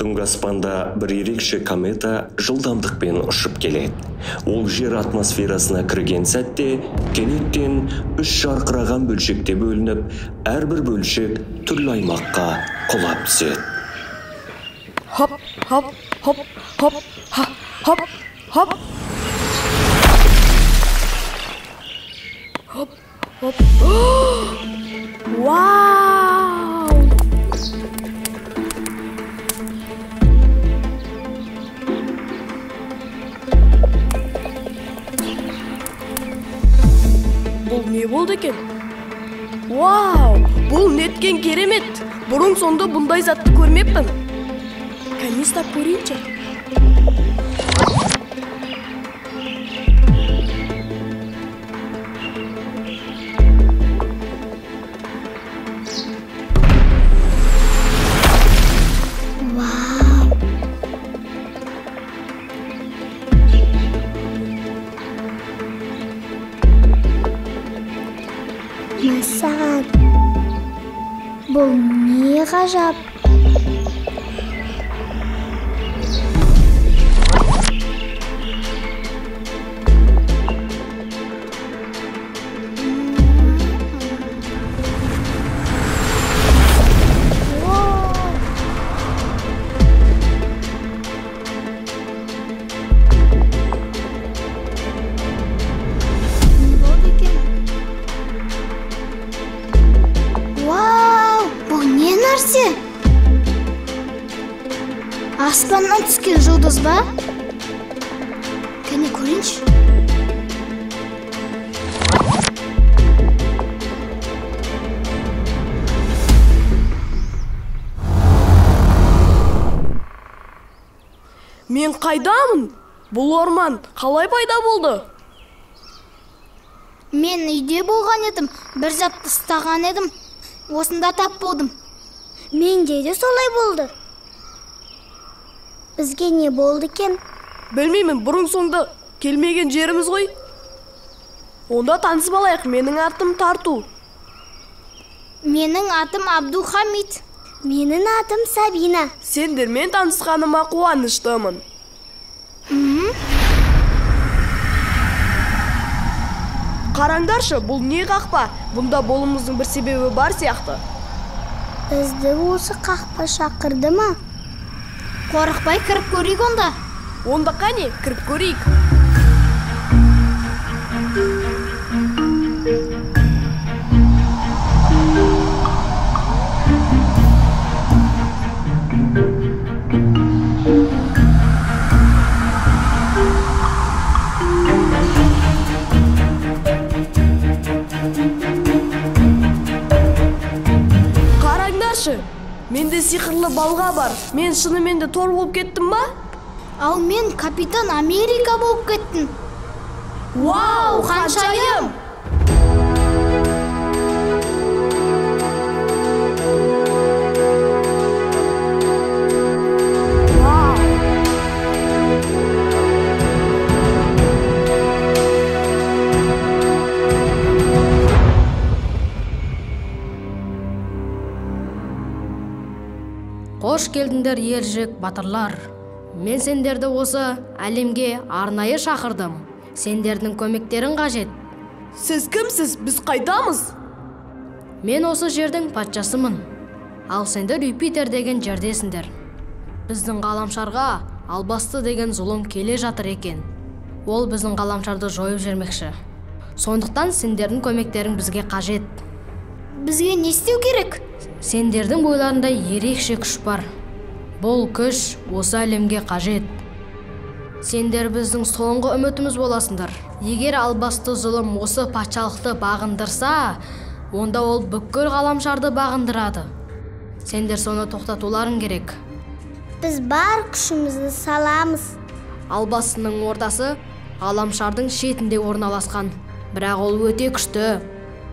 Бүгүнкү аспанда бир эрекше комета жылдамдыкпен ұшып келет. Ол жер атмосферасына кірген сәтте кенеттен үч жарқыраған бөлшекте бөлініп, әрбір бөлшек түрлі аймаққа құлап түсет. Хоп, хоп, хоп, хоп, хоп, хоп. Хоп, хоп. Вау! Бұл не болды екен? Вау! Бұл неткен керемет! Бұрын сонда бұндай затты көрмеппін. Каниста көрейінші. Масаат, бұл не ғажап? Аспаннан түскен жұлдыз ба? Кәне көрейінші. Мен қайдамын? Бұл орман қалай пайда болды? Мен үйде болған едім, бір затты ұстаған едім. Осында тап болдым. Менде де солай болды. Бізге не болды екен? Білмеймін, бұрын соңды келмеген жеріміз ғой. Онда танысып алайық, менің атым Тарту. Менің атым Абдухамид. Менің атым Сабина. Сендермен танысқаныма қуаныштымын. Қараңдаршы, бұл не қақпа? Бұнда болуымыздың бір себебі бар сияқты. Бізді осы қақпа шақырды ма? Қорықпай кіріп көрейік онда. Онда қане, кіріп көрейік. Қараңдаршы, менде сиқырлы балға бар. Мен шынымен де тор болып кеттім ба? Ал мен капитан Америка болып кеттім. Вау, ханшайым! Қош келдіңдер ержүрек батырлар. Мен сендерді осы әлемге арнайы шақырдым. Сендердің көмектерің қажет. Сіз кімсіз? Біз қайдамыз? Мен осы жердің патшасымын. Ал сендер Юпитер деген жердесіңдер. Біздің ғаламшарға Албасты деген зұлым келе жатыр екен. Ол біздің ғаламшарды жойып жүрмекші. Сондықтан сендердің көмектерің бізге қажет. Бізге не істеу керек? Сендердің бойларында ерекше күш бар. Бұл күш осы әлемге қажет. Сендер біздің соңғы үмітіміз боласыңдар. Егер Албасты зұлым осы патшалықты бағындырса, онда ол бүкіл ғаламшарды бағындырады. Сендер соны тоқтатуларың керек. Біз бар күшімізді саламыз. Албастының ордасы ғаламшардың шетінде орналасқан. Бірақ ол өте күшті.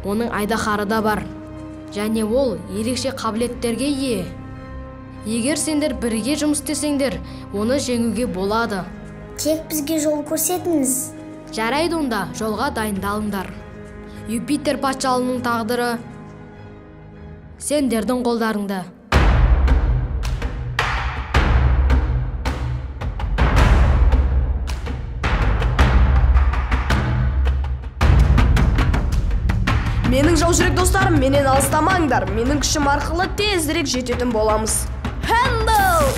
Оның айдаһары да бар. Және ол ерекше қабілеттерге ие. Егер сендер бірге жұмыс істесеңдер, оны жеңуге болады. Тек бізге жол көрсетіңіз. Жарайды, онда жолға дайындалыңдар. Юпитер патшалығының тағдыры сендердің қолдарыңда. Менің жаужүрек достарым, менен алыстамаңдар. Менің күшім арқылы тезірек жететін боламыз. Handle!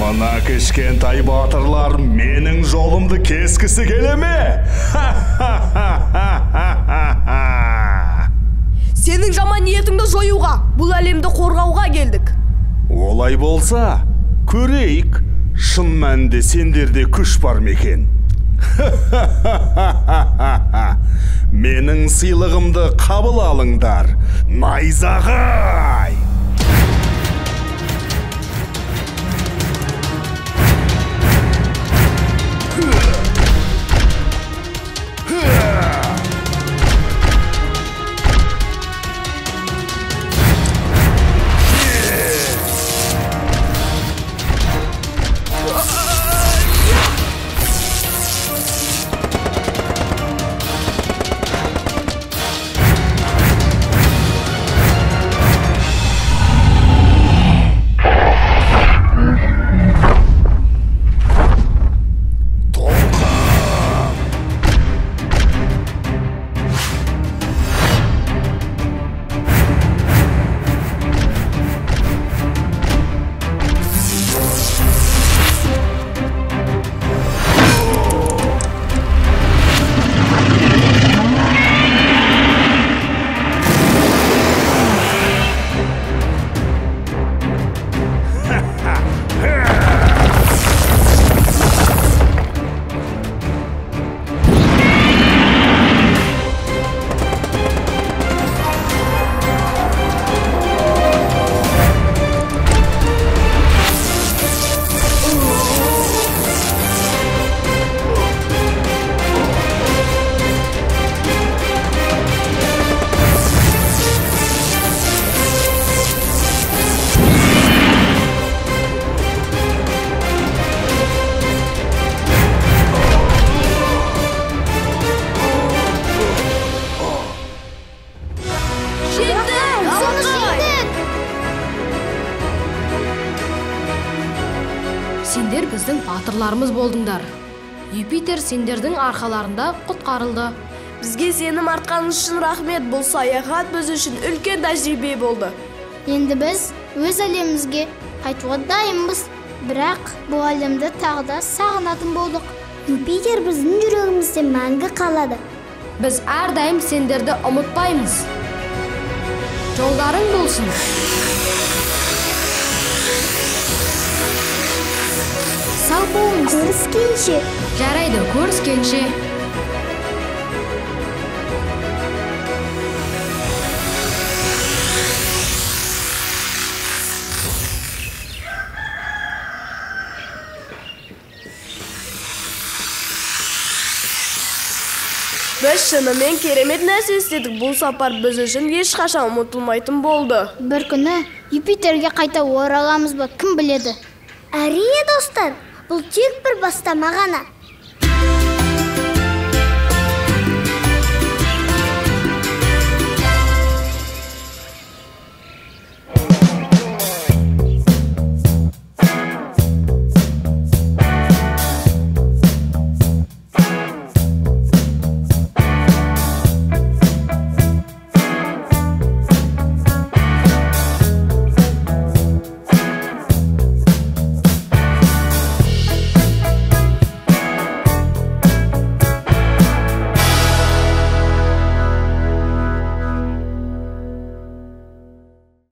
Мына кішкентай батырлар менің жолымды кескісі келе ме? Сенің жаман ниетіңді жоюға, бұл әлемді қорғауға келдік. Олай болса, көрейік, шын мәнінде сендерде күш бар мекен. Менің сыйлығымды қабыл алыңдар, найзағай! Сендер біздің батырларымыз болдыңдар. Юпитер сендердің арқаларында құтқарылды. Бізге сенім артқаныңыз үшін рахмет. Бұл саяхат біз үшін үлкен тәжірибе болды. Енді біз өз әлемімізге қайтуға дайынбыз. Бірақ бұл әлемді тағы да сағынатын болдық. Юпитер біздің жүрегімізде мәңгі қалады. Біз әрдайым сендерді ұмытпаймыз. Жолдарың болсын. Сау болыңыз. Көріскенше. Жарайды, көріскенше. Біз шынымен керемет нәрсе істедік. Бұл сапар біз үшін ешқашан ұмытылмайтын болды. Бір күні Юпитерге қайта ораламыз ба, кім біледі? Әрине достар, бұл тек бір бастама ғана.